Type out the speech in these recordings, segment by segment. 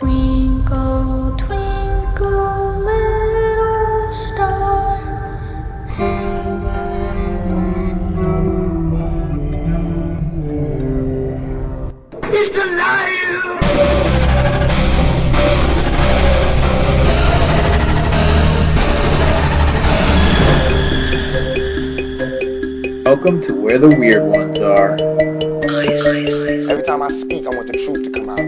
Twinkle, twinkle, little star, how I He's alive! Welcome to Where the Weird Ones Are. Every time I speak, I want the truth to come out.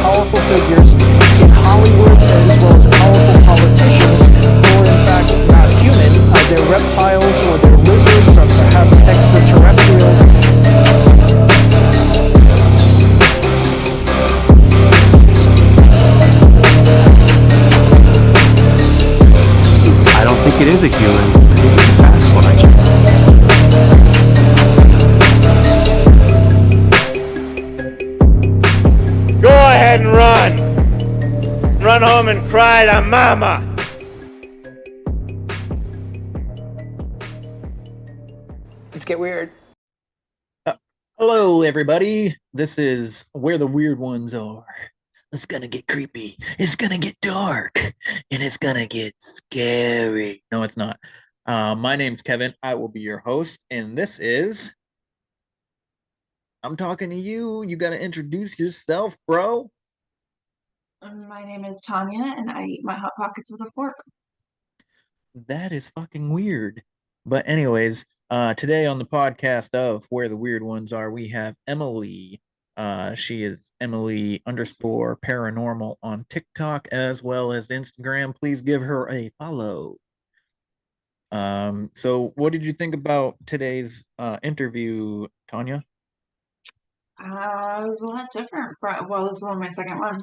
Powerful figures in Hollywood as well as powerful politicians who are in fact not human. They're reptiles or they're lizards or perhaps extraterrestrials. I don't think it is a human. I think it's a Sasquatch. Go ahead and run. Run home and cry to mama. Let's get weird. Hello, everybody. This is Where the Weird Ones Are. It's gonna get creepy. It's gonna get dark. And it's gonna get scary. No, it's not. My name's Kevin. I will be your host. And this is... I'm talking to you. You gotta introduce yourself, bro. My name is Tanya, and I eat my Hot Pockets with a fork. That is fucking weird. But anyways, today on the podcast of Where the Weird Ones Are, we have Emily. She is Emily _ paranormal on TikTok as well as Instagram. Please give her a follow. So what did you think about today's interview, Tanya? It was a lot different from, well, this is only my second one,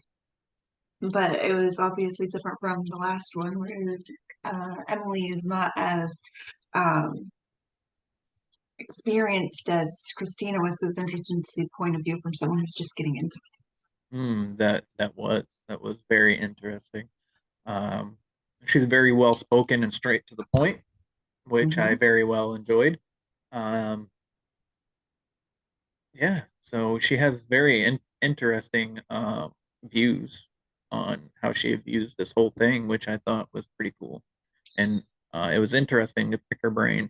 but it was obviously different from the last one where Emily is not as experienced as Christina was. So it was interesting to see the point of view from someone who's just getting into it. That was very interesting. She's very well spoken and straight to the point, which I very well enjoyed. Yeah, so she has very interesting views on how she views this whole thing, which I thought was pretty cool, and it was interesting to pick her brain.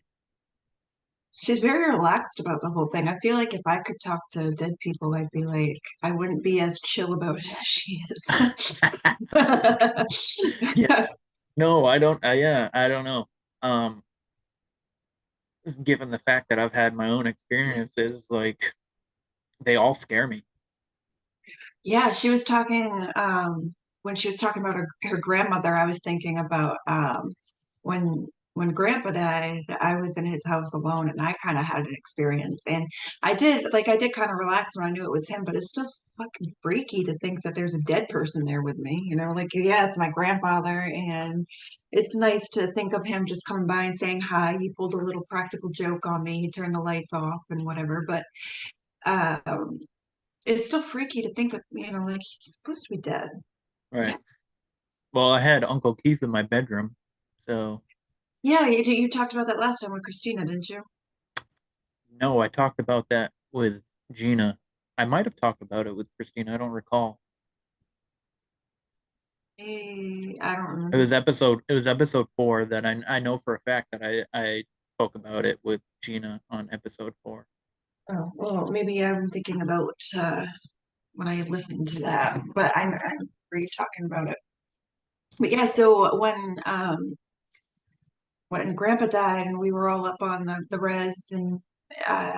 She's very relaxed about the whole thing. I feel like if I could talk to dead people, I'd be like, I wouldn't be as chill about it as she is. Yes. No, I don't. Yeah, I don't know. Given the fact that I've had my own experiences, like they all scare me. Yeah, she was talking when she was talking about her grandmother. I was thinking about when grandpa died, I was in his house alone and I kind of had an experience, and I did kind of relax when I knew it was him, but it's still fucking freaky to think that there's a dead person there with me, like, yeah, it's my grandfather, and it's nice to think of him just coming by and saying hi. He pulled a little practical joke on me. He turned the lights off and whatever, but um it's still freaky to think that, like, he's supposed to be dead. Right. Well, I had Uncle Keith in my bedroom, so Yeah, you talked about that last time with Christina, didn't you? no, I talked about that with Gina. I might have talked about it with Christina. I don't recall. I don't It remember. was episode 4 that I know for a fact that I spoke about it with Gina on episode 4. Oh, well, maybe I'm thinking about when I listened to that, but I'm you talking about it. But yeah, so when Grandpa died and we were all up on the res, and I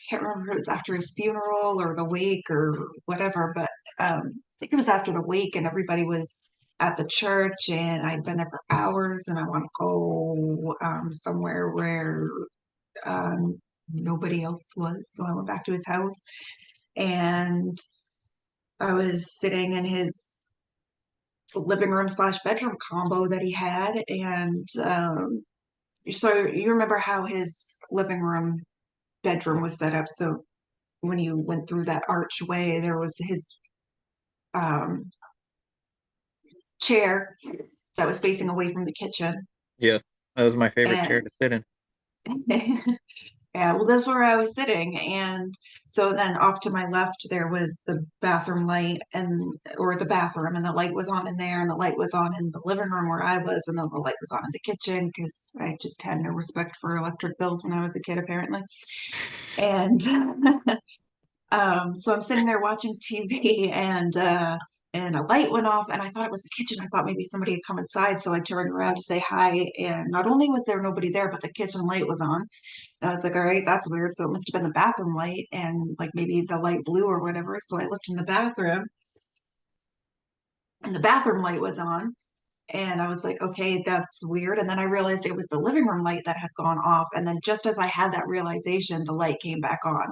can't remember if it was after his funeral or the wake or whatever, but I think it was after the wake, and everybody was at the church, and I'd been there for hours, and I want to go somewhere where nobody else was. So I went back to his house, and I was sitting in his living room / bedroom combo that he had, and so you remember how his living room bedroom was set up. So when you went through that archway, there was his um, chair that was facing away from the kitchen. Yes, that was my favorite chair And to sit in. Yeah, well, that's where I was sitting. And so then off to my left, there was the bathroom light or the bathroom, and the light was on in there, and the light was on in the living room where I was, and then the light was on in the kitchen because I just had no respect for electric bills when I was a kid, apparently. And so I'm sitting there watching TV, and a light went off, and I thought it was the kitchen. I thought maybe somebody had come inside, so I turned around to say hi, and not only was there nobody there, but the kitchen light was on. And I was like, all right, that's weird. So it must have been the bathroom light, and like maybe the light blew or whatever. So I looked in the bathroom, and the bathroom light was on. And I was like, okay, that's weird. And then I realized it was the living room light that had gone off. And then just as I had that realization, the light came back on.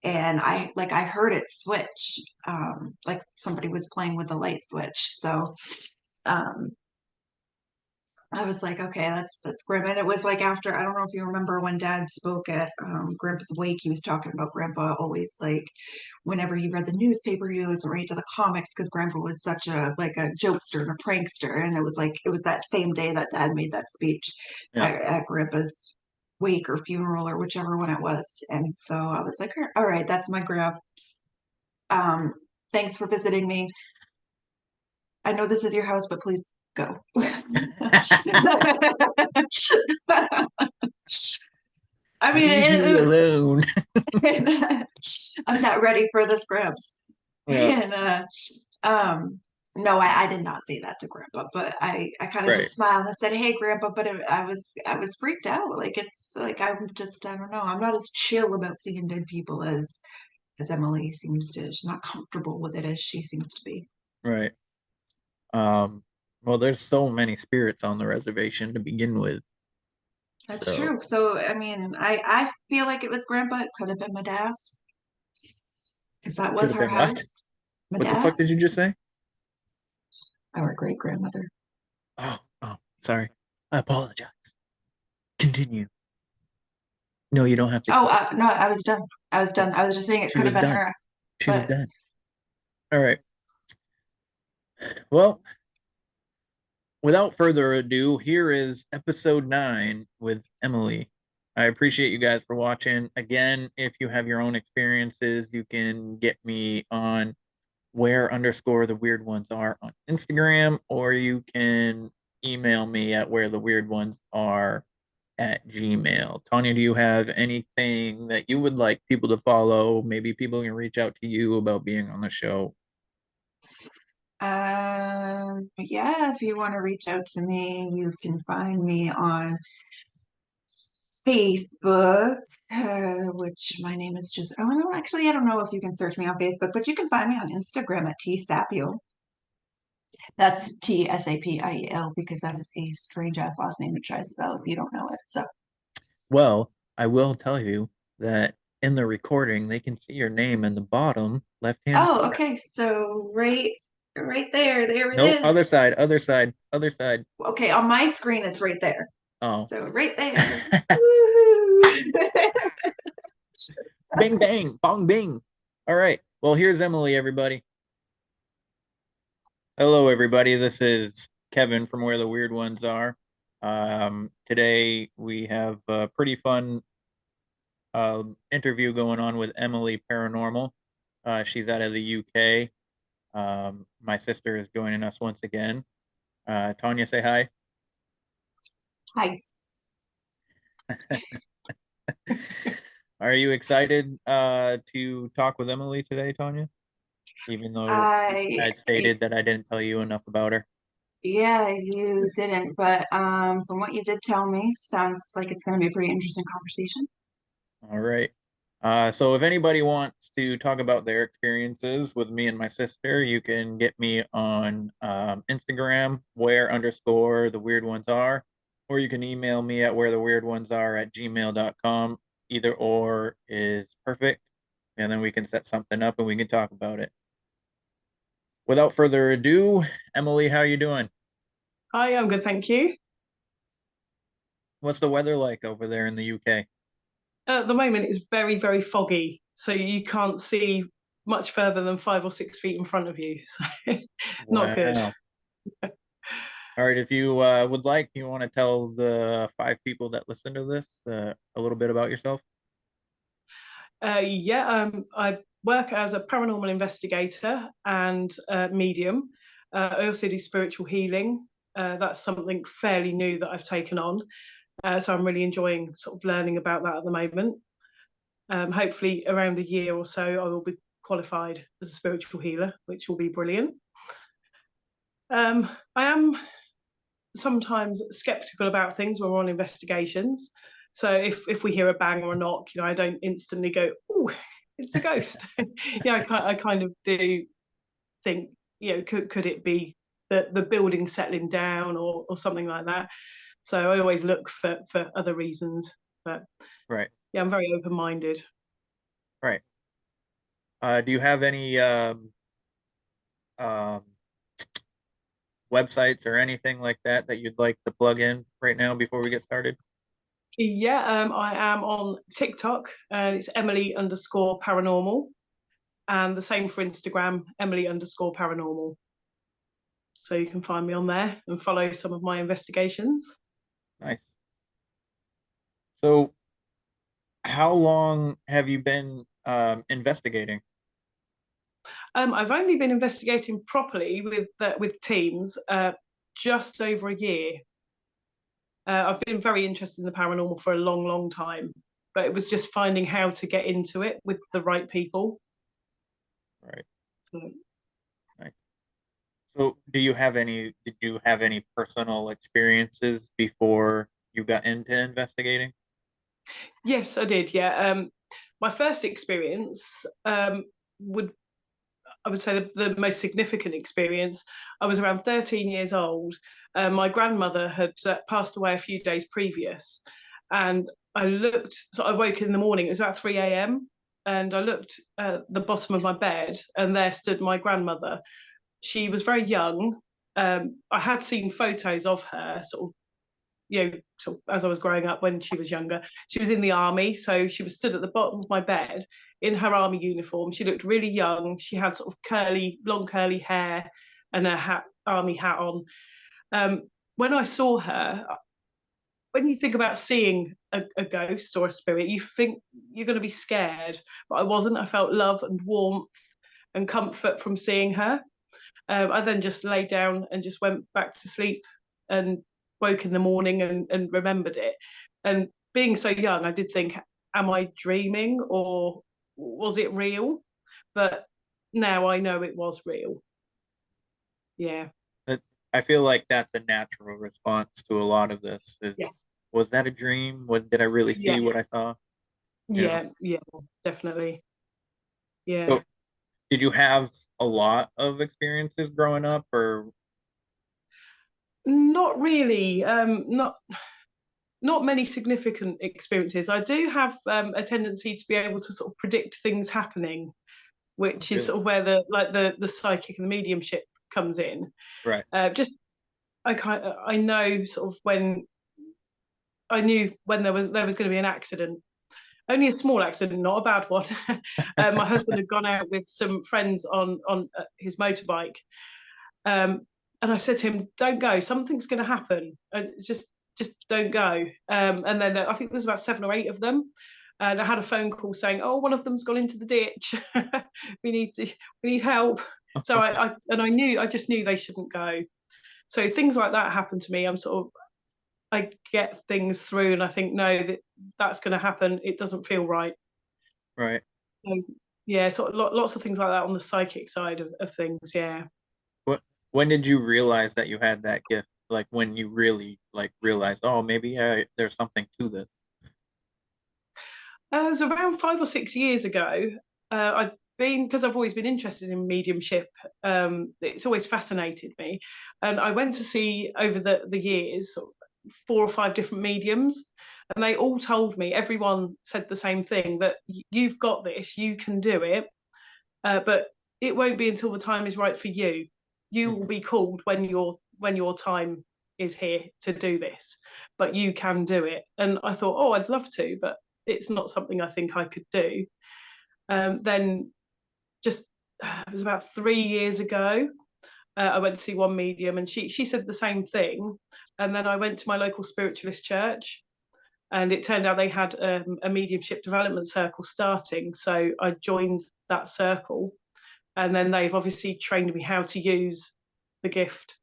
And I heard it switch, like somebody was playing with the light switch. So um I was like, okay, that's grim. And it was like after, I don't know if you remember when Dad spoke at Grandpa's wake, he was talking about Grandpa always like whenever he read the newspaper, he was right to the comics because Grandpa was such a jokester and a prankster. And it was that same day that Dad made that speech Yeah. at Grandpa's wake or funeral or whichever one it was. And so I was like, all right, that's my Gramps. Um, thanks for visiting me. I know this is your house, but please go. I mean, Leave me alone. I'm not ready for this, Gramps. Yeah. And no, I did not say that to Grandpa, but I kind of Right. just smiled and I said, "Hey, Grandpa," but I was freaked out. Like it's like I don't know. I'm not as chill about seeing dead people as Emily seems to. She's not comfortable with it as she seems to be. Right. Well, there's so many spirits on the reservation to begin with. That's So true. So I mean, I feel like it was Grandpa. It could have been my dad's because that could was have her been what? house. My What the fuck did dad's, you just say? our great grandmother. Oh, sorry. I apologize. Continue. No, you don't have to. Oh, no, I was done. I was done. I was just saying it She could have was been done. her, She was but done. All right. Well, without further ado, here is episode 9 with Emily. I appreciate you guys for watching. Again, if you have your own experiences, you can get me on where underscore the weird ones are on Instagram, or you can email me at where the weird ones are at Gmail. Tanya, do you have anything that you would like people to follow? Maybe people can reach out to you about being on the show. yeah, if you want to reach out to me, you can find me on Facebook, which my name is just, oh no, actually, I don't know if you can search me on Facebook, but you can find me on Instagram at T Sapiel. That's Tsapiel because that is a strange ass last name to try to spell if you don't know it. So, Well, I will tell you that in the recording, they can see your name in the bottom left-hand oh, corner. okay. So right there it Nope, is. other side, other side, other side. Okay, on my screen, it's right there. Oh. So right there. Woohoo! Bing, bang, bong, bing. All right. Well, here's Emily, everybody. Hello, everybody. This is Kevin from Where the Weird Ones Are. Today we have a pretty fun interview going on with Emily Paranormal. She's out of the UK. My sister is joining us once again. Tanya, say hi. Hi. Are you excited to talk with Emily today, Tanya? Even though I I stated that I didn't tell you enough about her. Yeah, you didn't, but from what you did tell me, sounds like it's going to be a pretty interesting conversation. All right. So if anybody wants to talk about their experiences with me and my sister, you can get me on Instagram, where underscore the weird ones are, or you can email me at where the weird ones are at gmail.com. Either or is perfect. And then we can set something up and we can talk about it. Without further ado, Emily, how are you doing? Hi, I'm good, thank you. What's the weather like over there in the UK? At the moment, it's very, very foggy, so you can't see much further than 5 or 6 feet in front of you. So not good. Wow. All right, if you would like, you want to tell the 5 people that listen to this a little bit about yourself? I work as a paranormal investigator and medium. I also do spiritual healing. That's something fairly new that I've taken on. So I'm really enjoying sort of learning about that at the moment. Hopefully around a year or so, I will be qualified as a spiritual healer, which will be brilliant. I am sometimes skeptical about things when we're on investigations. So if we hear a bang or a knock, I don't instantly go, "Oh, it's a ghost." I kind of do think, could it be the building settling down or something like that? So I always look for other reasons. But Right. yeah, I'm very open-minded. Right. Do you have any um, websites or anything like that you'd like to plug in right now before we get started? Yeah, I am on TikTok, and it's Emily_paranormal, and the same for Instagram, Emily_paranormal. So you can find me on there and follow some of my investigations. Nice. So, how long have you been investigating? I've only been investigating properly with teams just over a year. I've been very interested in the paranormal for a long, long time, but it was just finding how to get into it with the right people. Right. So, Right. So, did you have any personal experiences before you got into investigating? yes, I did. Yeah. My first experience would I would say the most significant experience. I was around 13 years old. My grandmother had passed away a few days previous, and So I woke in the morning. It was about 3 a.m. and I looked at the bottom of my bed, and there stood my grandmother. She was very young. I had seen photos of her, sort of as I was growing up when she was younger. She was in the army, so she was stood at the bottom of my bed in her army uniform. She looked really young. She had sort of long curly hair and a army hat on. When I saw her, when you think about seeing a ghost or a spirit, you think you're going to be scared, but I wasn't. I felt love and warmth and comfort from seeing her. I then just lay down and just went back to sleep and woke in the morning and remembered it. And being so young, I did think, am I dreaming or was it real? But now I know it was real. Yeah. I feel like that's a natural response to a lot of this. Yes. Was that a dream? Did I really see Yeah. what I saw? You know? Yeah. Definitely. Yeah. So, did you have a lot of experiences growing up, or Not really. Not many significant experiences. I do have a tendency to be able to sort of predict things happening, which is sort of where the psychic and the mediumship comes in. right? Just I know sort of when I knew when there was going to be an accident. Only a small accident, not a bad one. My husband had gone out with some friends on his motorbike, and I said to him, "Don't go. Something's going to happen. Just don't go." And then I think there was about 7 or 8 of them, and I had a phone call saying, "Oh, one of them's gone into the ditch. we need help." So I just knew they shouldn't go. So things like that happen to me. I get things through, and I think, no, that's going to happen. It doesn't feel right. Right. So, yeah, sort of lots of things like that on the psychic side of things. Yeah. When did you realize that you had that gift? Like when you really realized, oh, maybe there's something to this. It was around 5 or 6 years ago. Because I've always been interested in mediumship. It's always fascinated me, and I went to see over the years 4 or 5 different mediums, and they all told me, everyone said the same thing, that you've got this, you can do it, but it won't be until the time is right for you. You will be called when your time is here to do this, but you can do it. And I thought, oh, I'd love to, but it's not something I think I could do. Then just it was about 3 years ago, I went to see one medium, and she said the same thing. And then I went to my local spiritualist church, And it turned out they had a mediumship development circle starting. So I joined that circle. And then they've obviously trained me how to use the gift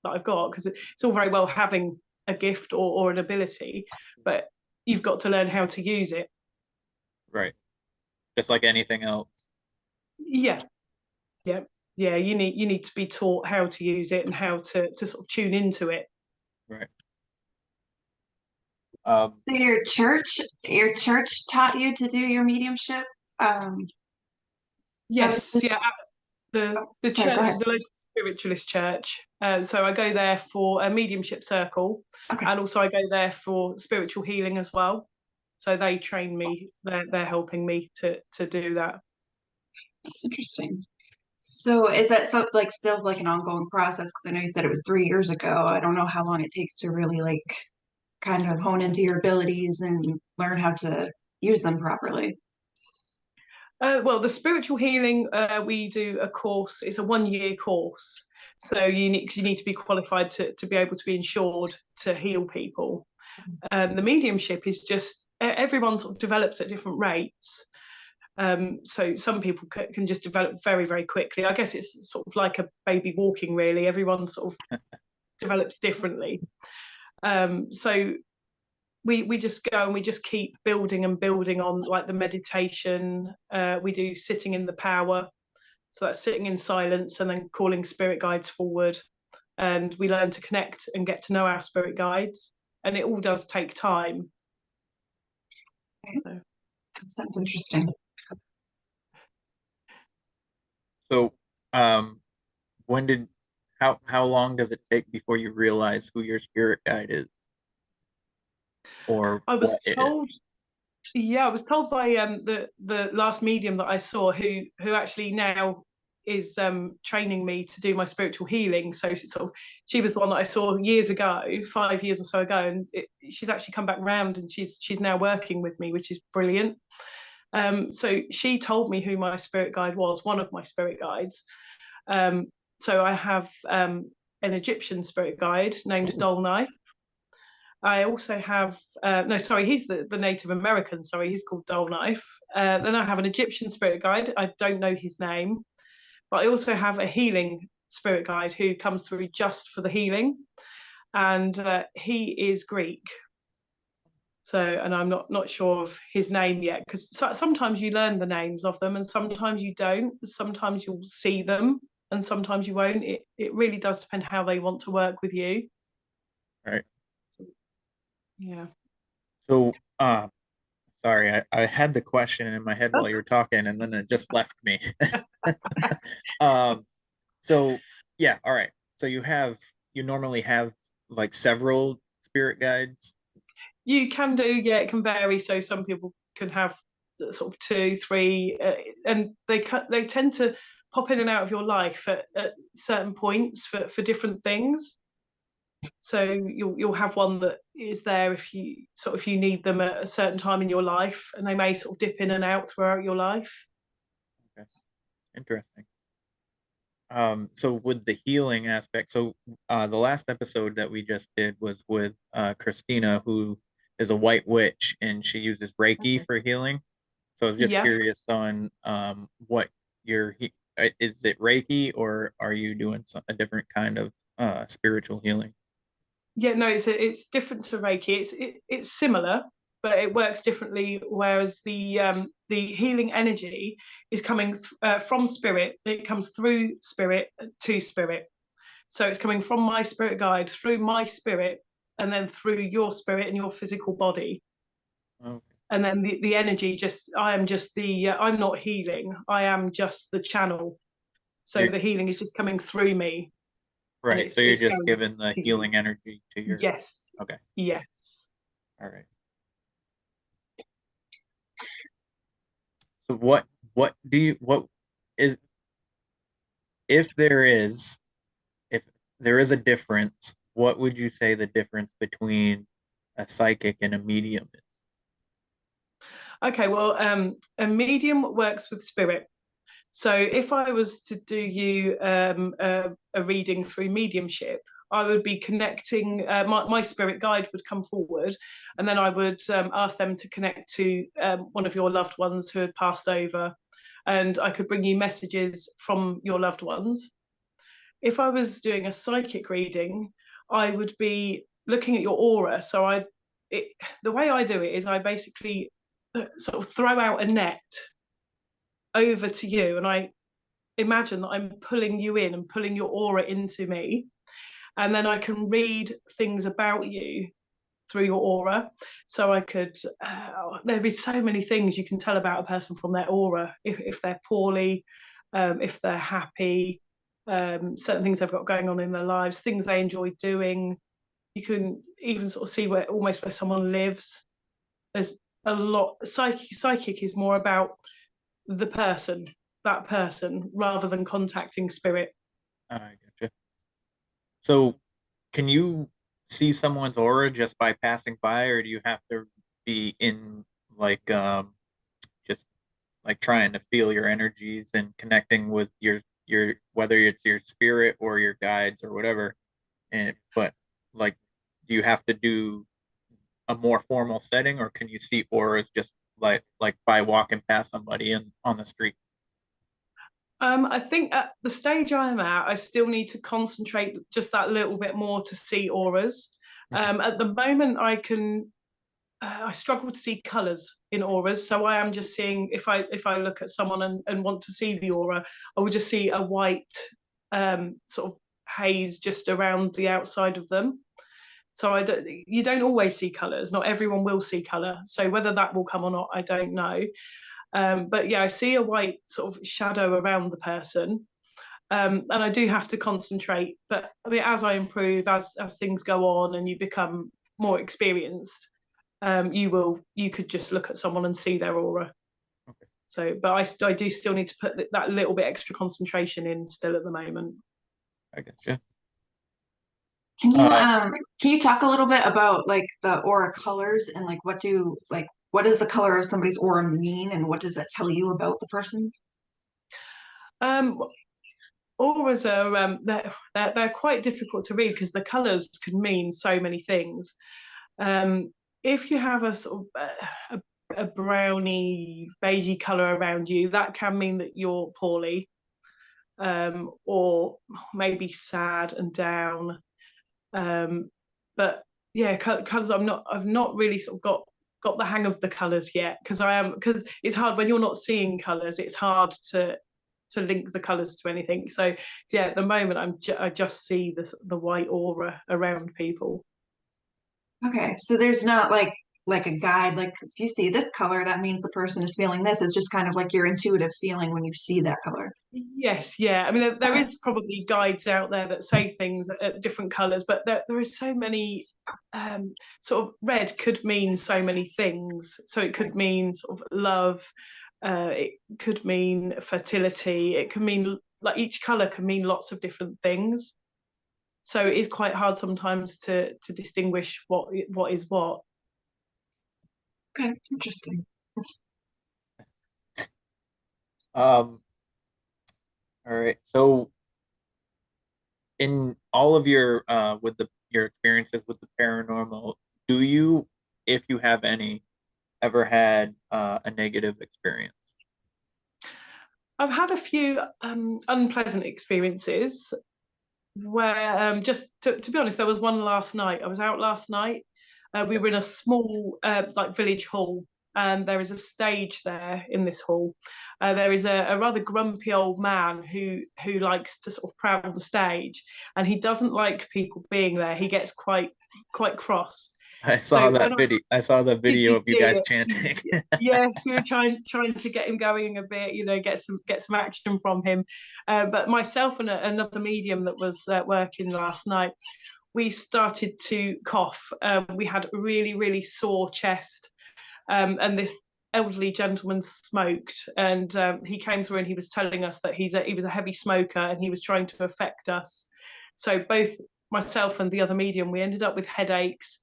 that I've got, because it's all very well having a gift or an ability, but you've got to learn how to use it. Right. Just like anything else. Yeah. You need to be taught how to use it and how to sort of tune into it. Right. So your church taught you to do your mediumship? Yes, yeah. The Sorry, church, go ahead. the local spiritualist church. So I go there for a mediumship circle, Okay. and also I go there for spiritual healing as well. So they train me. They're helping me to do that. That's interesting. So is that still like an ongoing process? Because I know you said it was 3 years ago. I don't know how long it takes to really like kind of hone into your abilities and learn how to use them properly. Well, the spiritual healing, we do a course. It's a 1-year course. So you need to be qualified to be able to be insured to heal people. The mediumship is just, everyone sort of develops at different rates. So some people can just develop very, very quickly. I guess it's sort of like a baby walking, really. Everyone sort of develops differently. So we just go and we just keep building and building on like the meditation. We do sitting in the power. So that's sitting in silence and then calling spirit guides forward. And we learn to connect and get to know our spirit guides. And it all does take time. That sounds interesting. So, how long does it take before you realize who your spirit guide is? Or I was what told, I was told by the last medium that I saw, who actually now is training me to do my spiritual healing. So she was the one that I saw years ago, 5 years or so ago, and she's actually come back round and she's now working with me, which is brilliant. So she told me who my spirit guide was, one of my spirit guides. So I have an Egyptian spirit guide named Dol Knife. I also have, he's the Native American, he's called Dol Knife. Then I have an Egyptian spirit guide. I don't know his name, but I also have a healing spirit guide who comes through just for the healing. And he is Greek. So, and I'm not sure of his name yet, because sometimes you learn the names of them and sometimes you don't. Sometimes you'll see them and sometimes you won't. It really does depend how they want to work with you. Right. Yeah. So, sorry, I had the question in my head while you were talking, and then it just left me. So yeah, all right. So you normally have like several spirit guides. You can do, yeah, it can vary. So some people can have sort of 2, 3, and they tend to pop in and out of your life at certain points for different things. So you'll have one that is there if you need them at a certain time in your life, and they may sort of dip in and out throughout your life. Okay, interesting. So with the healing aspect, so the last episode that we just did was with Christina, who is a white witch, and she uses Reiki for healing. So I was just curious on what is it Reiki, or are you doing a different kind of spiritual healing? Yeah, no, it's different to Reiki. It's similar, but it works differently. Whereas the healing energy is coming from spirit. It comes through spirit to spirit. So it's coming from my spirit guide through my spirit, and then through your spirit and your physical body. Okay. And then the energy, I'm not healing. I am just the channel. So the healing is just coming through me. Right. So you're just giving the healing energy to your. Yes. Okay. Yes. All right. So what is, if there is a difference, what would you say the difference between a psychic and a medium is? Okay, well, a medium works with spirit. So if I was to do you a reading through mediumship, I would be connecting, my spirit guide would come forward, and then I would ask them to connect to one of your loved ones who had passed over, and I could bring you messages from your loved ones. If I was doing a psychic reading, I would be looking at your aura. So the way I do it is I basically sort of throw out a net over to you, and I imagine that I'm pulling you in and pulling your aura into me, and then I can read things about you through your aura. So I could there is so many things you can tell about a person from their aura, if they're poorly, if they're happy, certain things they've got going on in their lives, things they enjoy doing. You can even sort of see where someone lives. There's a lot. Psychic is more about the person, that person, rather than contacting spirit. I gotcha. So, can you see someone's aura just by passing by, or do you have to be in like just like trying to feel your energies and connecting with your whether it's your spirit or your guides or whatever? And but like, do you have to do a more formal setting, or can you see auras just like by walking past somebody on the street? I think at the stage I'm at, I still need to concentrate just that little bit more to see auras. At the moment, I struggle to see colours in auras, so I am just seeing, if I look at someone and want to see the aura, I would just see a white sort of haze just around the outside of them. So you don't always see colours. Not everyone will see colour. So whether that will come or not, I don't know. But yeah, I see a white sort of shadow around the person, and I do have to concentrate. But I mean, as I improve, as things go on, and you become more experienced, you could just look at someone and see their aura. Okay. So, but I do still need to put that little bit extra concentration in still at the moment. I gotcha. Can you talk a little bit about like the aura colors and like what does the color of somebody's aura mean, and what does that tell you about the person? Auras are they're quite difficult to read because the colours can mean so many things. If you have a sort of a browny beigey colour around you, that can mean that you're poorly, or maybe sad and down. But yeah, colours. I've not really sort of got the hang of the colours yet, because it's hard when you're not seeing colours. It's hard to link the colours to anything. So yeah, at the moment I just see the white aura around people. Okay, so there's not like a guide, like if you see this color, that means the person is feeling this. It's just kind of like your intuitive feeling when you see that color. Yes, yeah. I mean, there is probably guides out there that say things at different colours, but there is so many. Sort of red could mean so many things. So it could mean sort of love. It could mean fertility. It could mean, like, each colour can mean lots of different things. So it is quite hard sometimes to distinguish what is what. Okay, interesting. All right. So in all of your your experiences with the paranormal, do you, if you have any, ever had a negative experience? I've had a few unpleasant experiences where, just to be honest, there was one last night. I was out last night. We were in a small like village hall, and there is a stage there in this hall. There is a rather grumpy old man who likes to sort of prowl the stage, and he doesn't like people being there. He gets quite cross. I saw that video. I saw the video of you guys it? chanting. Yes, we were trying to get him going a bit, get some action from him. But myself and another medium that was working last night, we started to cough. We had a really, really sore chest, and this elderly gentleman smoked, and he came through and he was telling us that he was a heavy smoker and he was trying to affect us. So both myself and the other medium, we ended up with headaches,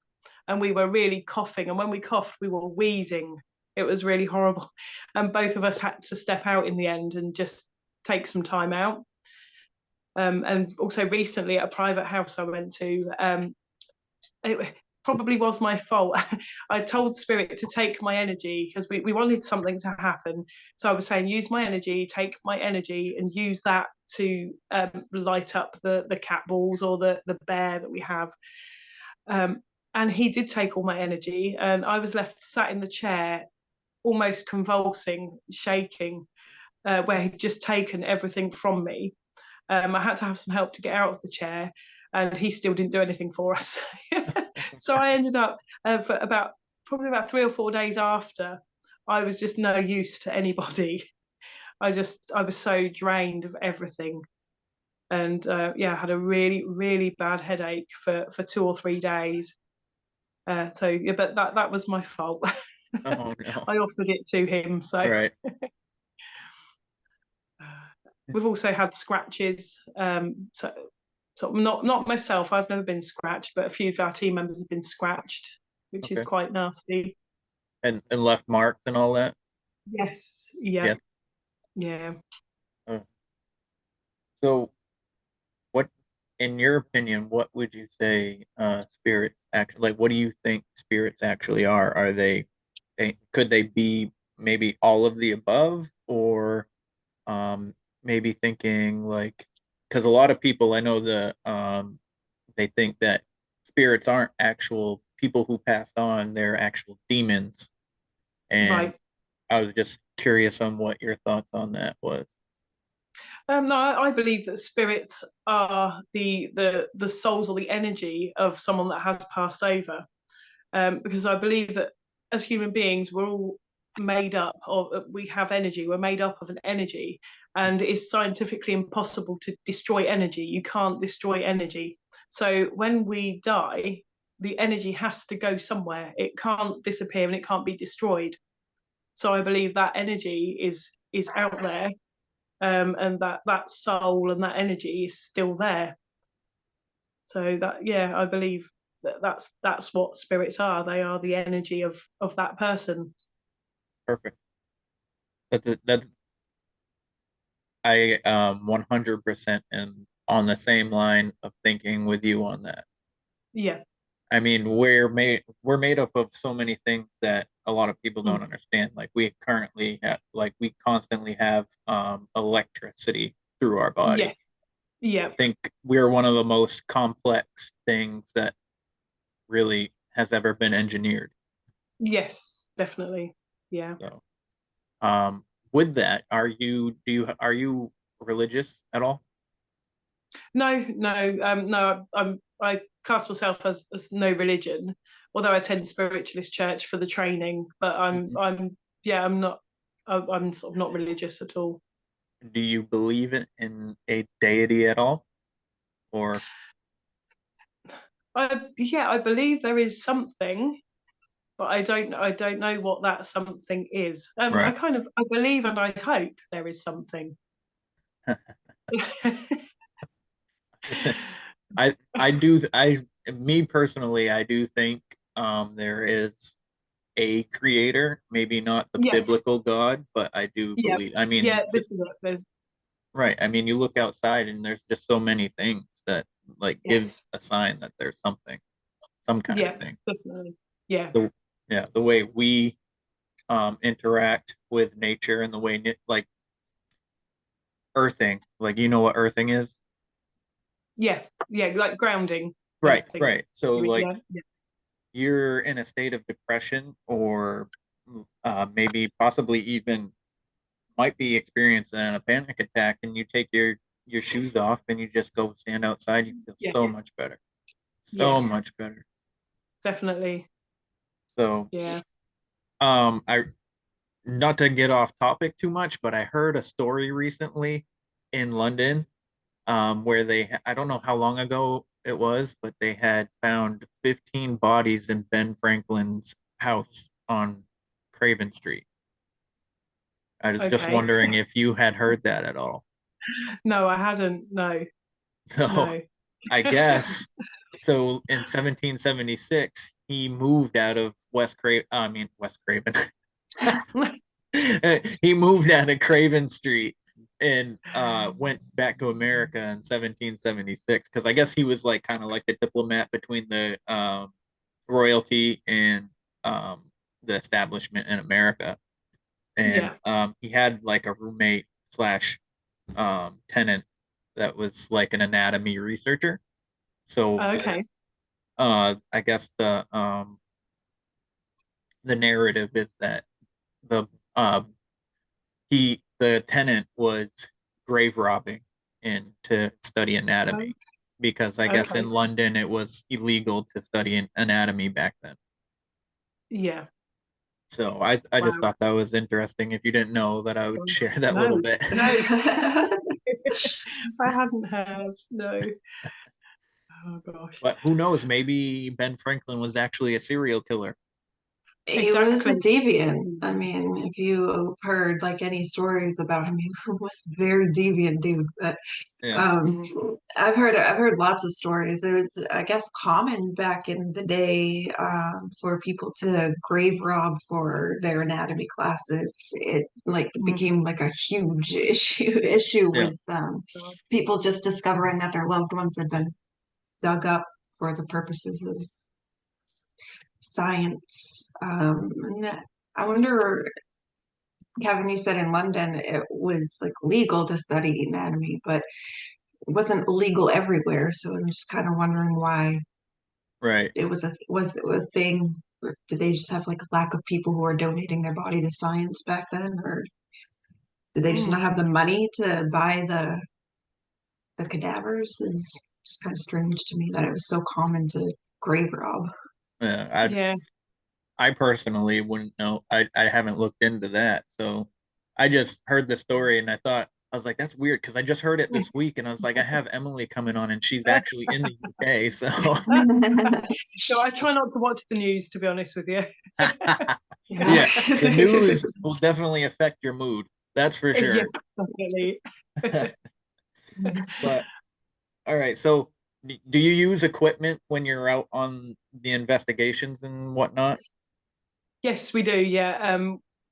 and we were really coughing. And when we coughed, we were wheezing. It was really horrible. And both of us had to step out in the end and just take some time out. And also recently at a private house I went to, it probably was my fault. I told Spirit to take my energy because we wanted something to happen. So I was saying, use my energy, take my energy, and use that to light up the cat balls or the bear that we have. And he did take all my energy, and I was left sat in the chair, almost convulsing, shaking, where he'd just taken everything from me. I had to have some help to get out of the chair, and he still didn't do anything for us. So I ended up for probably about 3 or 4 days after, I was just no use to anybody. I was so drained of everything, and yeah, I had a really, really bad headache for 2 or 3 days. So yeah, but that was my fault. Oh no. I offered it to him. So Right. we've also had scratches. So not myself. I've never been scratched, but a few of our team members have been scratched, which is Okay. quite nasty. And left marks and all that. Yes. Yeah. Yeah. So, what, in your opinion, what would you say spirits actually, like, what do you think spirits actually are? Are they could they be maybe all of the above, or maybe thinking like, because a lot of people I know they think that spirits aren't actual people who passed on, they're actual demons. And Right. I was just curious on what your thoughts on that was. No, I believe that spirits are the souls or the energy of someone that has passed over, because I believe that as human beings, we're all made up of, we have energy. We're made up of an energy, and it's scientifically impossible to destroy energy. You can't destroy energy. So when we die, the energy has to go somewhere. It can't disappear and it can't be destroyed. So I believe that energy is out there, and that soul and that energy is still there. So that, yeah, I believe that's what spirits are. They are the energy of that person. Perfect. That's I 100% am on the same line of thinking with you on that. Yeah. I mean, we're made up of so many things that a lot of people don't understand. Like we constantly have electricity through our body. Yes. Yeah. I think we're one of the most complex things that really has ever been engineered. Yes, definitely. Yeah. So, with that, are you religious at all? No, I class myself as no religion, although I attend spiritualist church for the training. But I'm not. I'm sort of not religious at all. Do you believe in a deity at all, or I believe there is something, but I don't know what that something is. I right? believe and I hope there is something. Me personally, I do think there is a creator, maybe not the Yes. biblical God, but I do Yeah. believe. I mean, Yeah, this is it. There's right. I mean, you look outside and there's just so many things that like Yes. gives a sign that there's something, some kind yeah, of thing. definitely. Yeah. The way we interact with nature and the way like earthing, like you know what earthing is? Yeah, like grounding. Right, Earthing. right. So like Yeah. you're in a state of depression or maybe possibly even might be experiencing a panic attack, and you take your shoes off and you just go stand outside, you feel Yeah. so much better. Yeah. Much better. Definitely. So Yeah. I, not to get off topic too much, but I heard a story recently in London where I don't know how long ago it was, but they had found 15 bodies in Ben Franklin's house on Craven Street. I was just Okay. wondering if you had heard that at all. No, I hadn't. No. So No. I guess so. In 1776, he moved out of West Craven. He moved out of Craven Street and went back to America in 1776 because I guess he was like kind of like the diplomat between the royalty and the establishment in America. And he had like a roommate slash tenant that was like an anatomy researcher. So Okay. I guess the narrative is that the the tenant was grave robbing and to study anatomy because I guess Okay. in London it was illegal to study anatomy back then. Yeah. So I just Wow. thought that was interesting. If you didn't know that, I would share that No, little bit. no. I hadn't heard. No. Oh gosh. But who knows? Maybe Ben Franklin was actually a serial killer. He was a Exactly. deviant. I mean, if you heard like any stories about him, he was a very deviant dude. But Yeah. um, I've heard lots of stories. It was, I guess, common back in the day for people to grave rob for their anatomy classes. It like became like a huge issue Yeah. with people just discovering that their loved ones had been dug up for the purposes of science. I wonder, Kevin, you said in London it was like legal to study anatomy, but it wasn't legal everywhere. So I'm just kind of wondering why Right. it was it a thing. Or did they just have like a lack of people who were donating their body to science back then, or did they just not have the money to buy the cadavers? Is just kind of strange to me that it was so common to grave rob. Yeah. Yeah. I personally wouldn't know. I haven't looked into that. So I just heard the story and I was like, that's weird because I just heard it this week and I was like, I have Emily coming on and she's actually in the UK. So So I try not to watch the news, to be honest with you. yeah, the news will definitely affect your mood. That's for sure. Yeah, definitely. But all right, so do you use equipment when you're out on the investigations and whatnot? Yes, we do. Yeah.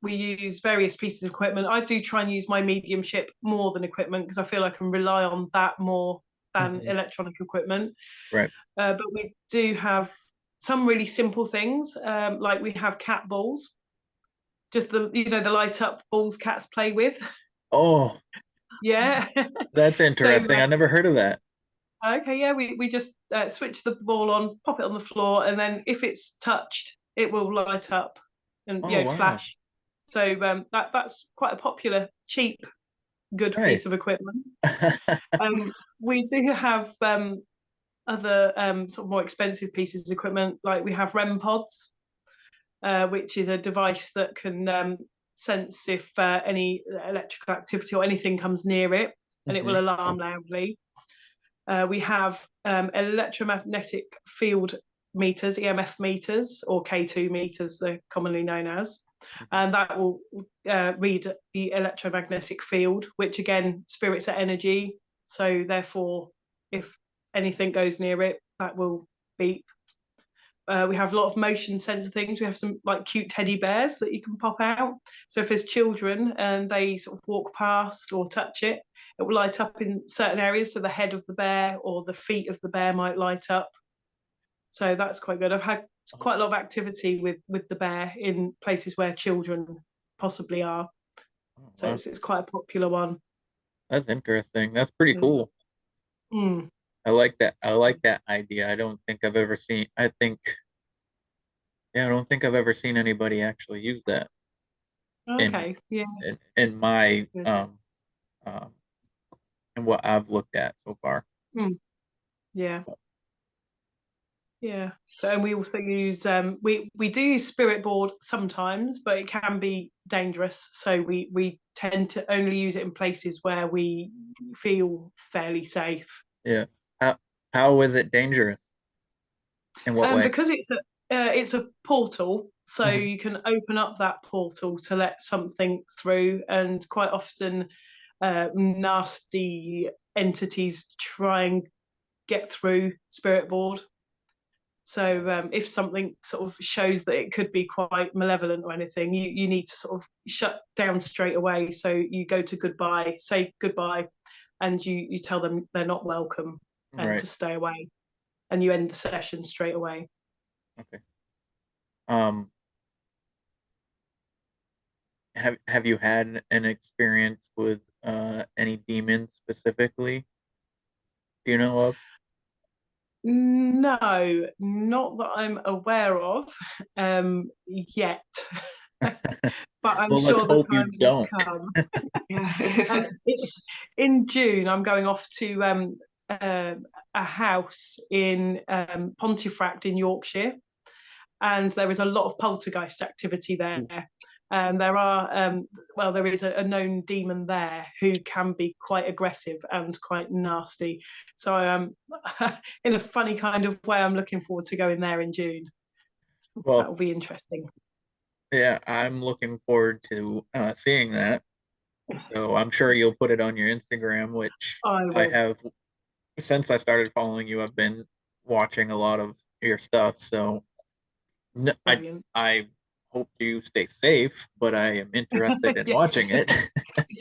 We use various pieces of equipment. I do try and use my mediumship more than equipment because I feel I can rely on that more than electronic equipment. Right. But we do have some really simple things, like we have cat balls, just the light up balls cats play with. Oh, Yeah. that's So interesting. I never heard of that. okay, yeah, we just switch the ball on, pop it on the floor, and then if it's touched, it will light up and Oh, wow. flash. So that's quite a popular, cheap, good Right. piece of equipment. We do have other sort of more expensive pieces of equipment, like we have REM pods, which is a device that can sense if any electrical activity or anything comes near it, and it will alarm loudly. We have electromagnetic field meters, EMF meters, or K2 meters, they're commonly known as. And that will read the electromagnetic field, which again, spirits are energy. So therefore, if anything goes near it, that will beep. We have a lot of motion sensor things. We have some like cute teddy bears that you can pop out. So if there's children and they sort of walk past or touch it, it will light up in certain areas. So the head of the bear or the feet of the bear might light up. So that's quite good. I've had quite a lot of activity with the bear in places where children possibly are. So Wow. it's quite a popular one. That's interesting. That's pretty cool. Mm. I like that. I like that idea. I don't think I've ever seen. I don't think I've ever seen anybody actually use that. Okay. Yeah. In my Good. in what I've looked at so far. Yeah. Yeah. So and we also use we do use spirit board sometimes, but it can be dangerous. So we tend to only use it in places where we feel fairly safe. Yeah. How is it dangerous? In what way? Because it's a portal, so you can open up that portal to let something through, and quite often nasty entities try and get through spirit board. So if something sort of shows that it could be quite malevolent or anything, you need to sort of shut down straight away. So you go to goodbye, say goodbye, and you tell them they're not welcome and Right. to stay away, and you end the session straight away. Okay. Have you had an experience with any demons specifically? Do you know of? No, not that I'm aware of yet. But I'm Well, let's sure the hope you time will don't. come. Yeah. In June, I'm going off to a house in Pontefract in Yorkshire, and there is a lot of poltergeist activity there. And there is a known demon there who can be quite aggressive and quite nasty. So in a funny kind of way, I'm looking forward to going there in June. Well, That will be interesting. yeah, I'm looking forward to seeing that. So I'm sure you'll put it on your Instagram, which I I will. have since I started following you. I've been watching a lot of your stuff. So Brilliant. I hope you stay safe, but I am interested in Yeah. watching it.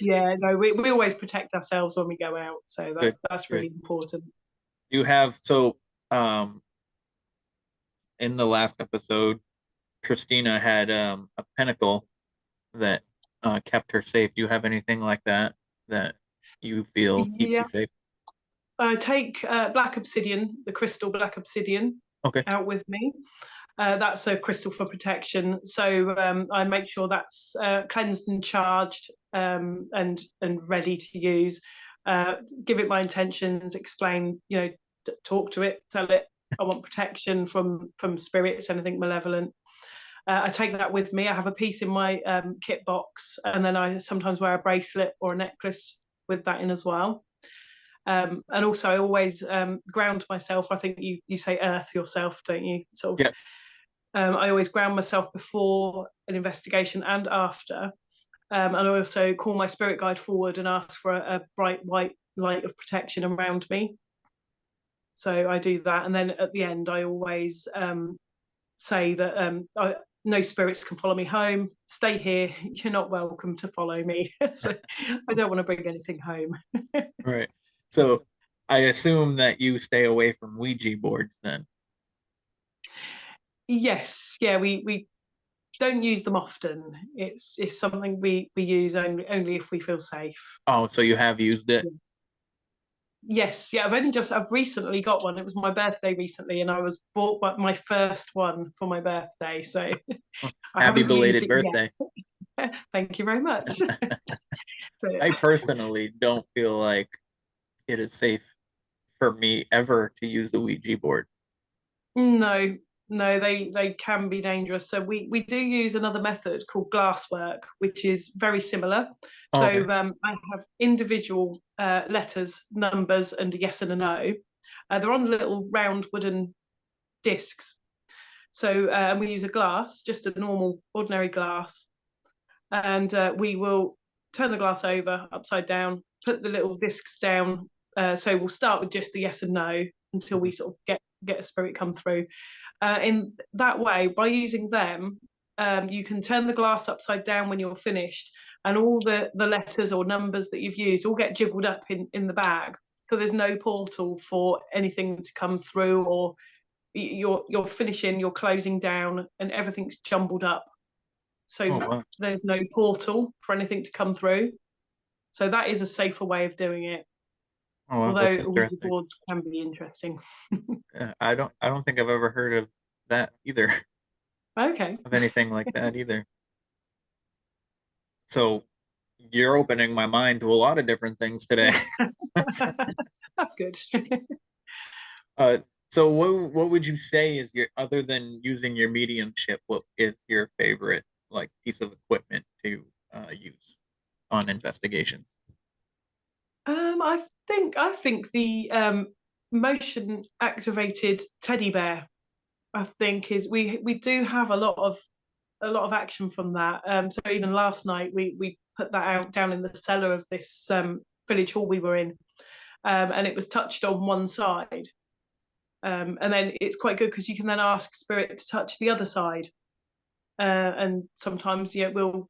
Yeah, no, we always protect ourselves when we go out, so Good, that's good. really important. You have in the last episode, Christina had a pentacle that kept her safe. Do you have anything like that that you feel keeps Yeah, you safe? I take black obsidian, the crystal black obsidian, Okay. out with me. That's a crystal for protection. So I make sure that's cleansed and charged and ready to use. Give it my intentions, explain, talk to it, tell it I want protection from spirits, anything malevolent. I take that with me. I have a piece in my kit box, and then I sometimes wear a bracelet or a necklace with that in as well. And also, I always ground myself. I think you say earth yourself, don't you? Sort of. Yeah. I always ground myself before an investigation and after. And I also call my spirit guide forward and ask for a bright white light of protection around me. So I do that. And then at the end, I always say that no spirits can follow me home. Stay here. You're not welcome to follow me. So I don't want to bring anything home. Right. So I assume that you stay away from Ouija boards then. Yes, yeah, we don't use them often. It's something we use only if we feel safe. Oh, so you have used it? Yes, yeah, I've recently got one. It was my birthday recently, and I was bought my first one for my birthday. So I Happy haven't used belated it birthday. yet. Thank you very much. So, I personally don't feel like it is safe for me ever to use the Ouija board. no, they can be dangerous. So we do use another method called glasswork, which is very similar. Oh, So okay. I have individual letters, numbers, and a yes and a no. They're on little round wooden discs. So we use a glass, just a normal, ordinary glass, and we will turn the glass over, upside down, put the little discs down. So we'll start with just the yes and no until we sort of get a spirit come through. In that way, by using them, you can turn the glass upside down when you're finished, and all the letters or numbers that you've used all get jiggled up in the bag. So there's no portal for anything to come through, or you're finishing, you're closing down, and everything's jumbled up. So wow. there's no portal for anything to come through. So that is a safer way of doing it. Oh, wow, Although that's Ouija interesting. boards can be interesting. I don't think I've ever heard of that either, Okay. of anything like that either. So you're opening my mind to a lot of different things today. That's good. So what would you say is your, other than using your mediumship, what is your favorite like piece of equipment to use on investigations? I think the motion activated teddy bear, I think, is we do have a lot of action from that. So even last night we put that out down in the cellar of this village hall we were in, and it was touched on one side. And then it's quite good because you can then ask spirit to touch the other side. And sometimes we'll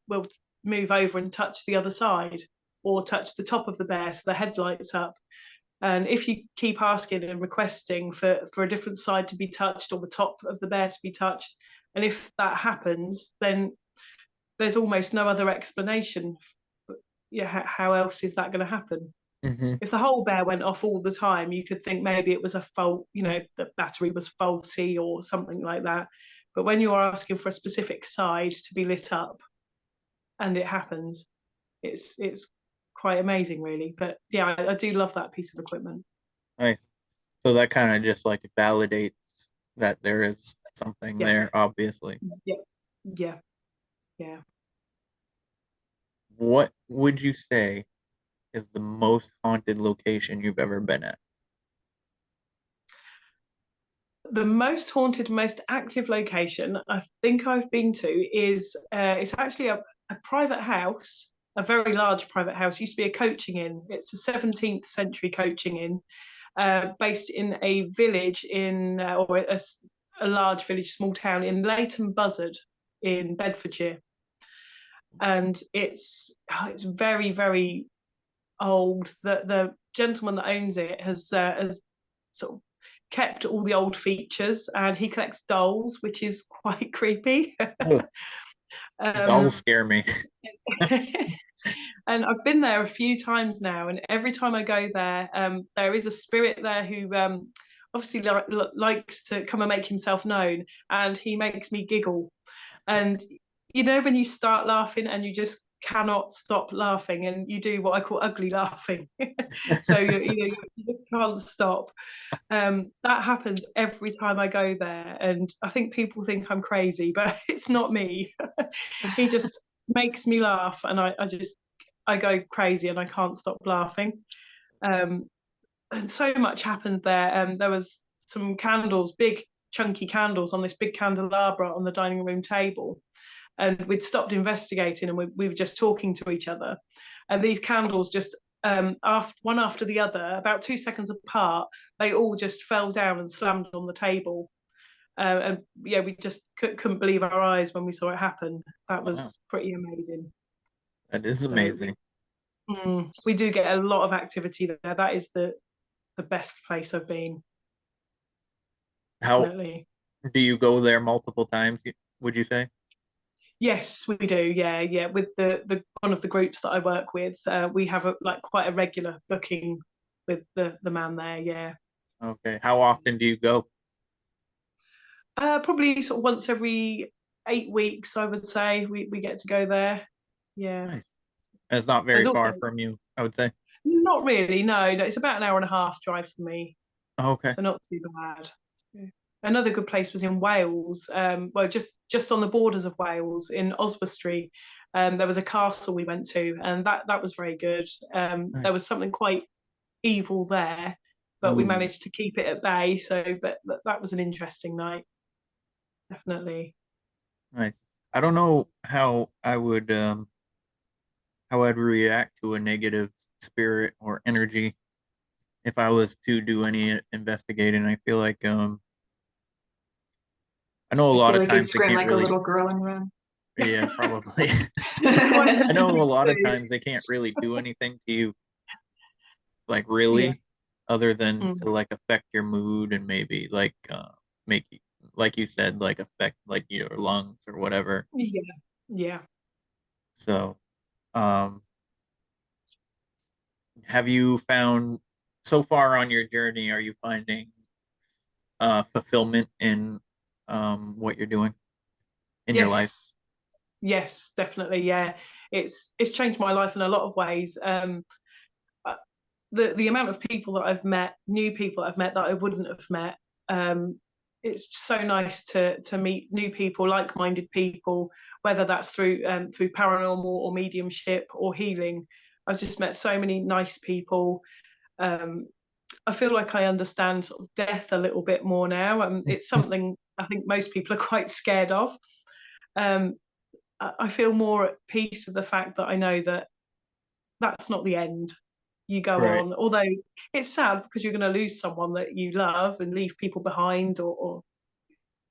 move over and touch the other side, or touch the top of the bear so the head lights up. And if you keep asking and requesting for a different side to be touched, or the top of the bear to be touched, and if that happens, then there's almost no other explanation. How else is that going to happen? If the whole bear went off all the time, you could think maybe it was a fault, the battery was faulty or something like that. But when you are asking for a specific side to be lit up and it happens, it's quite amazing, really. But yeah, I do love that piece of equipment. Nice. So that kind of just like validates that there is something there, obviously. Yeah. What would you say is the most haunted location you've ever been at? The most haunted, most active location I think I've been to is it's actually a private house, a very large private house. It used to be a coaching inn. It's a 17th century coaching inn, based in a village or a large village, small town in Leighton Buzzard in Bedfordshire. And it's very, very old. The gentleman that owns it has sort of kept all the old features, and he collects dolls, which is quite creepy. Dolls scare me. And I've been there a few times now, and every time I go there, there is a spirit there who obviously likes to come and make himself known, and he makes me giggle. And when you start laughing and you just cannot stop laughing, and you do what I call ugly laughing. So you just can't stop. That happens every time I go there, and I think people think I'm crazy, but it's not me. He just makes me laugh, and I go crazy and I can't stop laughing. And so much happens there. There was some candles, big chunky candles, on this big candelabra on the dining room table. And we'd stopped investigating, and we were just talking to each other. And these candles just, one after the other, about 2 seconds apart, they all just fell down and slammed on the table. And yeah, we just couldn't believe our eyes when we saw it happen. That was pretty amazing. That is amazing. We do get a lot of activity there. That is the best place I've been. Definitely. Do you go there multiple times, would you say? Yes, we do. Yeah. With the one of the groups that I work with, we have quite a regular booking with the man there. Yeah. Okay. How often do you go? Probably sort of once every 8 weeks, I would say. We get to go there. Yeah. Nice. And it's not very far from you, I would say. Not really. No. It's about an hour and a half drive for me. Okay. So not too bad. Another good place was in Wales, well, just on the borders of Wales, in Oswestry. There was a castle we went to, and that was very good. Nice. There was something quite evil there, but we managed to keep it at bay. So, but that was an interesting night, definitely. Nice. I don't know how I'd react to a negative spirit or energy if I was to do any investigating. I feel like I know a lot of times they can't like really... a little girl and run. Yeah, probably. I know a lot of times they can't really do anything to you, like really, other than to like affect your mood and maybe like make you, like you said, like affect like your lungs or whatever. Yeah. So, have you found so far on your journey? Are you finding fulfillment in what you're doing in your life? Yes, definitely. Yeah, it's changed my life in a lot of ways. The amount of people that I've met, new people that I've met that I wouldn't have met, it's so nice to meet new people, like-minded people, whether that's through paranormal or mediumship or healing. I've just met so many nice people. I feel like I understand sort of death a little bit more now. It's something I think most people are quite scared of. I feel more at peace with the fact that I know that that's not the end. you go Right. on. Although it's sad because you're going to lose someone that you love and leave people behind, or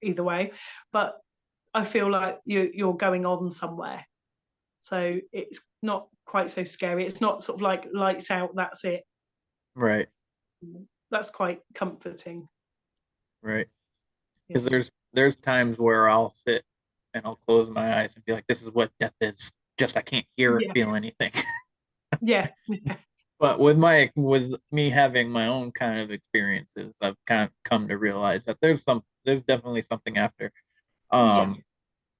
either way. But I feel like you're going on somewhere, so it's not quite so scary. It's not sort of like lights out, that's it. Right. That's quite comforting. Right. Yeah. Because there's times where I'll sit and I'll close my eyes and be like, this is what death is. Just I can't hear or Yeah. feel anything. Yeah. But with me having my own kind of experiences, I've kind of come to realize that there's definitely something after. Yeah.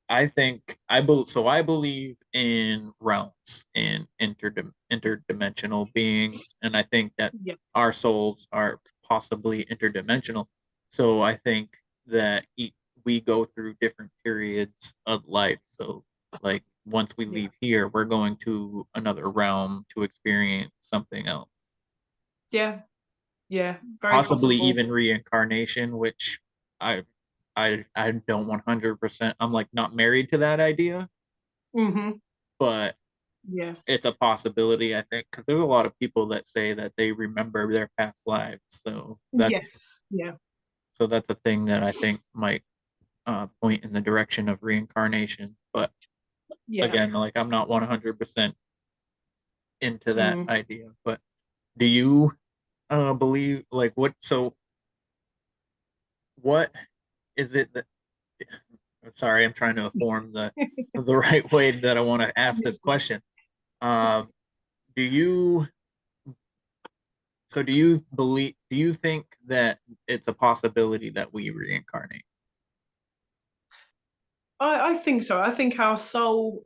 I think so I believe in realms and interdimensional beings, and I think that Yeah. our souls are possibly interdimensional. So I think that we go through different periods of life. So like once we Yeah. leave here, we're going to another realm to experience something else. Yeah. Yeah. Very Possibly possible. even reincarnation, which I I don't 100%. I'm like not married to that idea, Mm-hmm. but Yeah. it's a possibility, I think, because there's a lot of people that say that they remember their past lives. Yes. Yeah. So that's a thing that I think might point in the direction of reincarnation. But Yeah. again, like I'm not 100% into that Mm. idea. But do you believe like what? So what is it that? I'm sorry, I'm trying to form the right way that I want to ask this question. Um, do you do you think that it's a possibility that we reincarnate? I think so. I think our soul,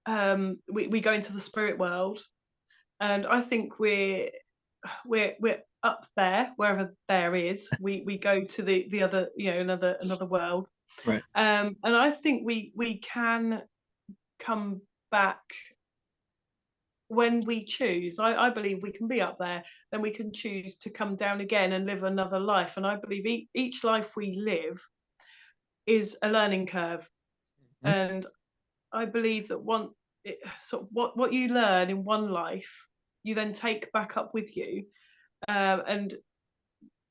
we go into the spirit world, and I think we're up there, wherever there is. We go to the other, another world. Right. And I think we can come back when we choose. I believe we can be up there, then we can choose to come down again and live another life. And I believe each life we live is a learning curve. Mhm. And I believe that sort of what you learn in one life, you then take back up with you, and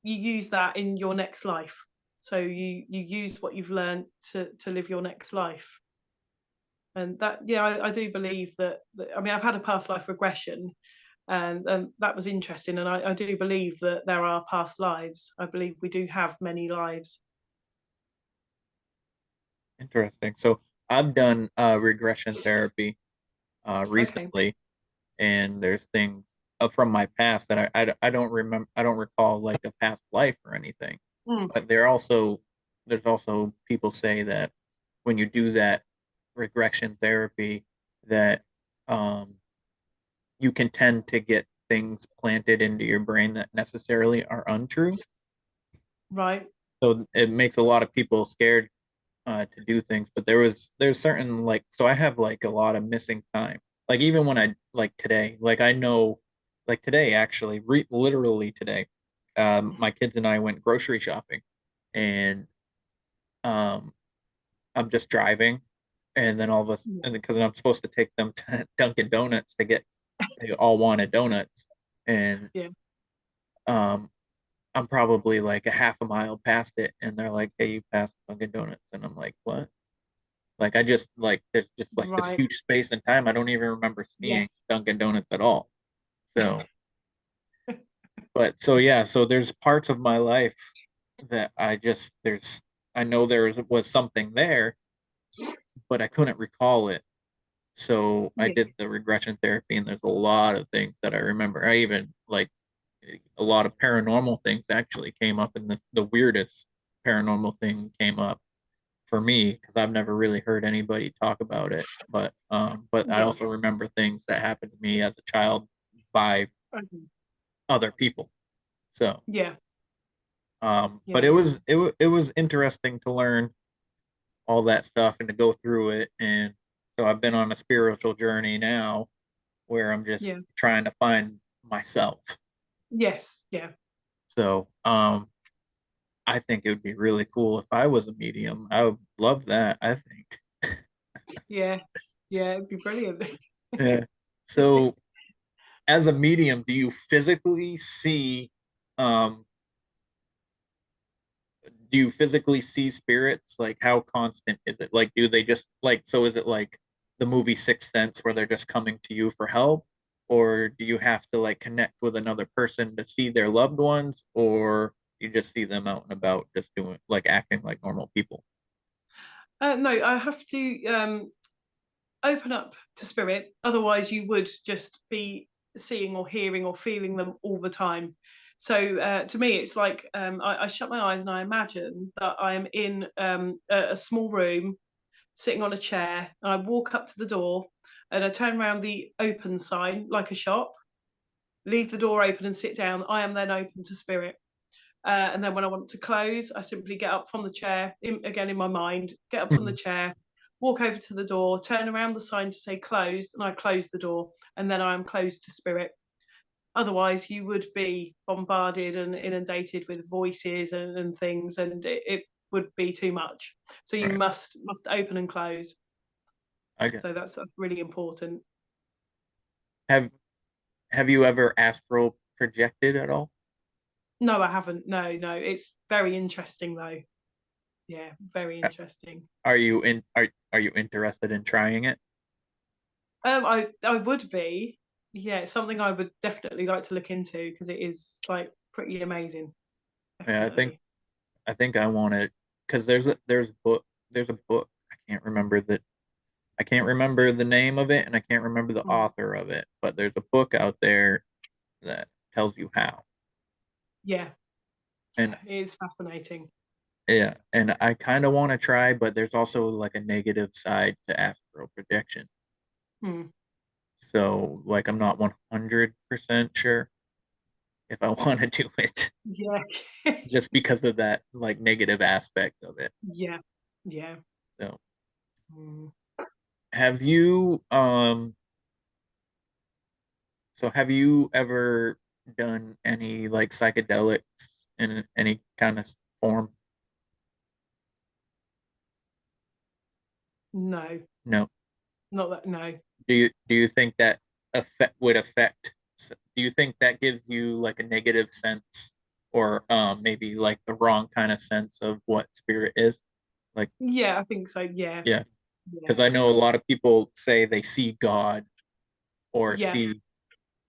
you use that in your next life. So you use what you've learned to live your next life. And that, yeah, I do believe that. I mean, I've had a past life regression, and that was interesting. And I do believe that there are past lives. I believe we do have many lives. Interesting. So I've done regression therapy Okay. recently, and there's things from my past that I don't remember. I don't recall like a past life or anything. Mm, But there's also people say that when you do that regression therapy, that um, you can tend to get things planted into your brain that necessarily are untrue. right. So it makes a lot of people scared to do things. But there's certain like so I have like a lot of missing time. Like even when I like today, like I know like today actually, literally today, my kids and I went grocery shopping, and um, I'm just driving, and then all of us, Yeah. and because I'm supposed to take them to Dunkin' Donuts to get they all wanted donuts, and Yeah. um, I'm probably like a half a mile past it, and they're like, "Hey, you passed Dunkin' Donuts," and I'm like, "What?" Like I just like there's just like this Right. huge space and time. I don't even remember seeing Yes. Dunkin' Donuts at all. So, but so yeah, so there's parts of my life that I know was something there, but I couldn't recall it. So I Yeah. did the regression therapy, and there's a lot of things that I remember. I even like a lot of paranormal things actually came up, and the weirdest paranormal thing came up for me because I've never really heard anybody talk about it. But I Yeah. also remember things that happened to me as a child by Okay. other people. So, Yeah. but Yeah. it was interesting to learn all that stuff and to go through it. And so I've been on a spiritual journey now where I'm just Yeah. trying to find myself. Yes. Yeah. So, I think it would be really cool if I was a medium. I would love that, I think. Yeah. Yeah. It'd be brilliant. Yeah. So as a medium, do you physically see um do you physically see spirits? Like how constant is it? Like do they just like so is it like the movie Sixth Sense where they're just coming to you for help? Or do you have to like connect with another person to see their loved ones, or you just see them out and about just doing like acting like normal people? No, I have to open up to spirit. Otherwise, you would just be seeing or hearing or feeling them all the time. So to me, it's like I shut my eyes and I imagine that I am in a small room, sitting on a chair, and I walk up to the door and I turn around the open sign like a shop, leave the door open and sit down. I am then open to spirit. And then when I want to close, I simply get up from the chair, again in my mind, get up from the Mhm. chair, walk over to the door, turn around the sign to say closed, and I close the door, and then I am closed to spirit. Otherwise, you would be bombarded and inundated with voices and things, and it would be too much. So you Right. must open and close. I get So that's really important. have have you ever astral projected at all? No, I haven't. No, no. It's very interesting though. Yeah, very Uh, interesting. are you interested in trying it? I would be. Yeah, it's something I would definitely like to look into because it is like pretty amazing. Yeah, Definitely. I think I want to because there's a book I can't remember the name of it and I can't remember the Mm. author of it, but there's a book out there that tells you how. Yeah, And yeah, it is fascinating. yeah, and I kind of want to try, but there's also like a negative side to astral projection. Hmm. So like I'm not 100% sure if I want to do it Yeah, just because of that like negative aspect of it. yeah, yeah. So Mm. have you have you ever done any like psychedelics in any kind of form? No, No. not that. No. Do you think that affect do you think that gives you like a negative sense or maybe like the wrong kind of sense of what spirit is? Like Yeah, I think so. Yeah, yeah, yeah, because I know a lot of people say they see God or yeah. see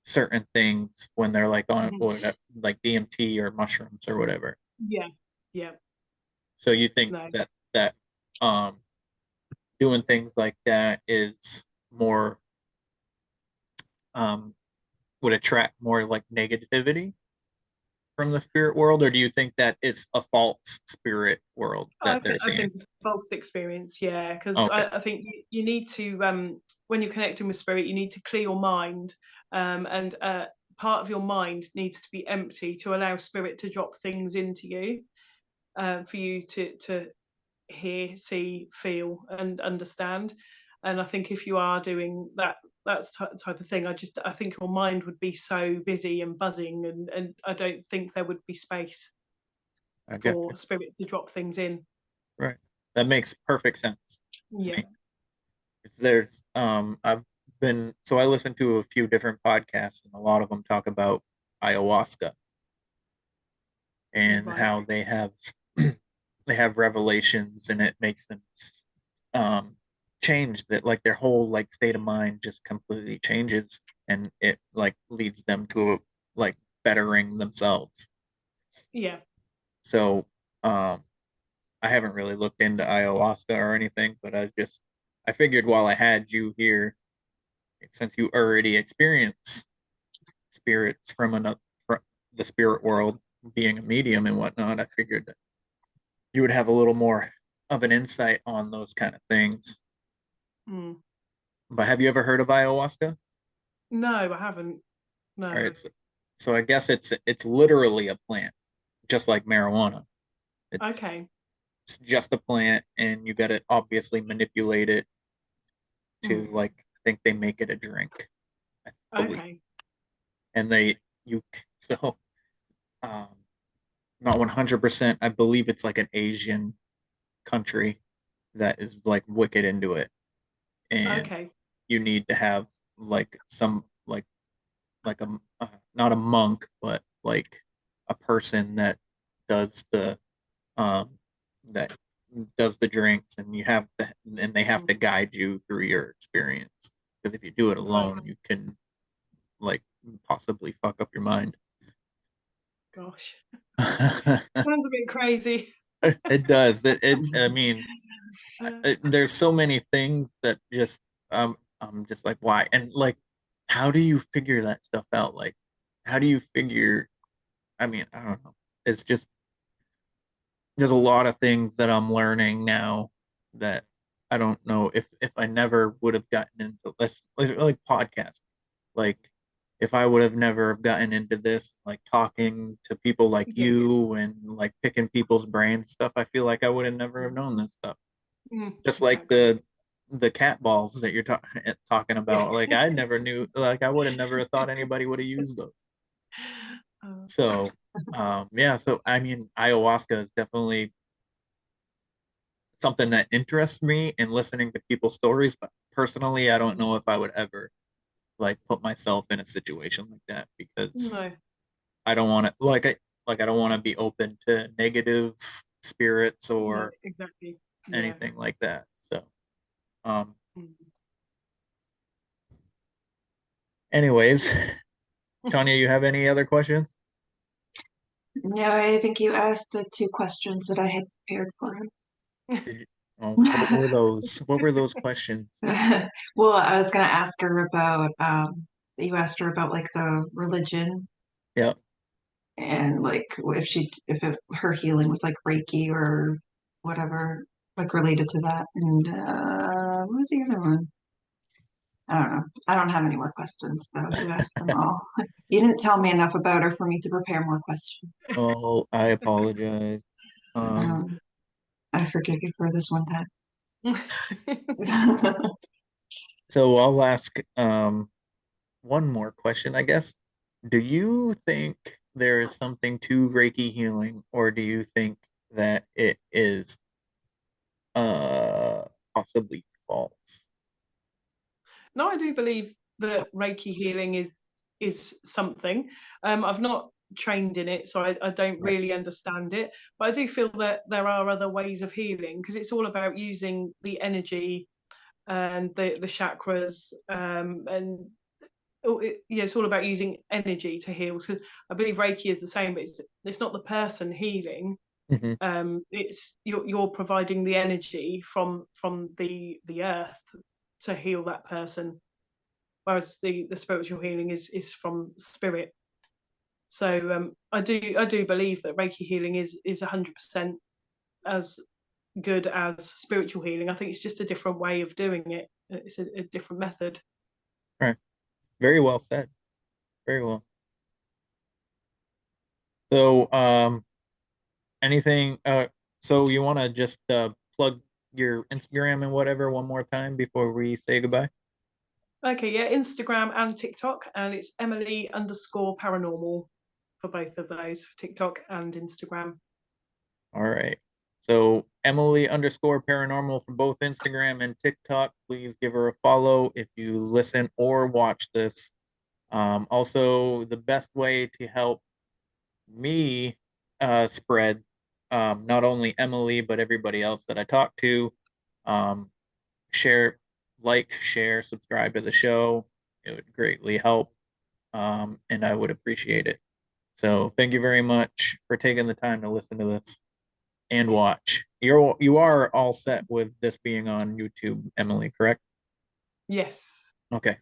certain things when they're like on Mhm. or like DMT or mushrooms or whatever. Yeah, yeah. So you think No. that um doing things like that is more um would attract more like negativity from the spirit world, or do you think that it's a false spirit world that they're I seeing? think it's a false experience, yeah, because Okay. I think you need to when you're connecting with spirit, you need to clear your mind, and part of your mind needs to be empty to allow spirit to drop things into you, for you to hear, see, feel, and understand. And I think if you are doing that type of thing, I think your mind would be so busy and buzzing, and I don't think there would be space I get for you. spirit to drop things in. Right. That makes perfect sense to Yeah. me. There's I've been so I listen to a few different podcasts and a lot of them talk about ayahuasca and Right. how they have they have revelations and it makes them um change that like their whole like state of mind just completely changes and it like leads them to like bettering themselves. Yeah. So um I haven't really looked into ayahuasca or anything, but I figured while I had you here, since you already experienced spirits from another from the spirit world, being a medium and whatnot, I figured that you would have a little more of an insight on those kind of things. Mm. But have you ever heard of ayahuasca? No, I haven't. All No. right, so I guess it's literally a plant, just like marijuana. It's Okay. it's just a plant, and you got to obviously manipulate it to Mm. like I think they make it a drink, I believe, Okay. and they you so um not 100%. I believe it's like an Asian country that is like wicked into it, and Okay. you need to have like some like like not a monk, but like a person that does the um that does the drinks, and they have to guide you through your experience. Because if you do it Right. alone, you can like possibly fuck up your mind. Gosh, sounds a bit crazy. It does. I mean, Uh, there's so many things that just I'm just like, why? And like, how do you figure that stuff out? Like, how do you figure? I mean, I don't know. It's just there's a lot of things that I'm learning now that I don't know if I never would have gotten into this, like podcast. Like, if I would have never have gotten into this, like talking to people like yeah. you and like picking people's brains stuff, I feel like I would have never have known this stuff. Just like Exactly. the cat balls that you're talking about. Like, I never knew, like I would have never thought anybody would have used those. Uh, So yeah, so I mean, ayahuasca is definitely something that interests me in listening to people's stories, but personally, I don't know if I would ever like put myself in a situation like that, because no. I don't want to like I don't want to be open to negative spirits No, or exactly. Yeah. anything like that. So um Mm. anyways, Tanya, you have any other questions? No, I think you asked the two questions that I had prepared for him. Did you, what were those? What were those questions? Well, I was gonna ask her about you asked her about like the religion Yeah. and like her healing was like Reiki or whatever, like related to that. And what was the other one? I don't know. I don't have any more questions though. You asked them all. You didn't tell me enough about her for me to prepare more questions. Oh, I apologize. Um, Um, I forgive you for this one time. so I'll ask one more question, I guess. Do you think there is something to Reiki healing, or do you think that it is uh possibly false? No, I do believe that Reiki healing is something. I've not trained in it, so I don't Right. really understand it. But I do feel that there are other ways of healing because it's all about using the energy and the chakras, and yeah, it's all about using energy to heal. So I believe Reiki is the same, but it's not the person healing. Hmm. It's you're providing the energy from the earth to heal that person, whereas the spiritual healing is from spirit. So I do believe that Reiki healing is 100% as good as spiritual healing. I think it's just a different way of doing it. It's a different method. Right. Very well said. Very well. So, anything, so you want to just plug your Instagram and whatever one more time before we say goodbye? Okay, yeah, Instagram and TikTok, and it's Emily_paranormal for both of those, for TikTok and Instagram. All right. So Emily_paranormal for both Instagram and TikTok. Please give her a follow if you listen or watch this. Also, the best way to help me spread not only Emily but everybody else that I talk to, um, share, share, subscribe to the show. It would greatly help, and I would appreciate it. So thank you very much for taking the time to listen to this and watch. You are all set with this being on YouTube, Emily, correct? Yes. Okay.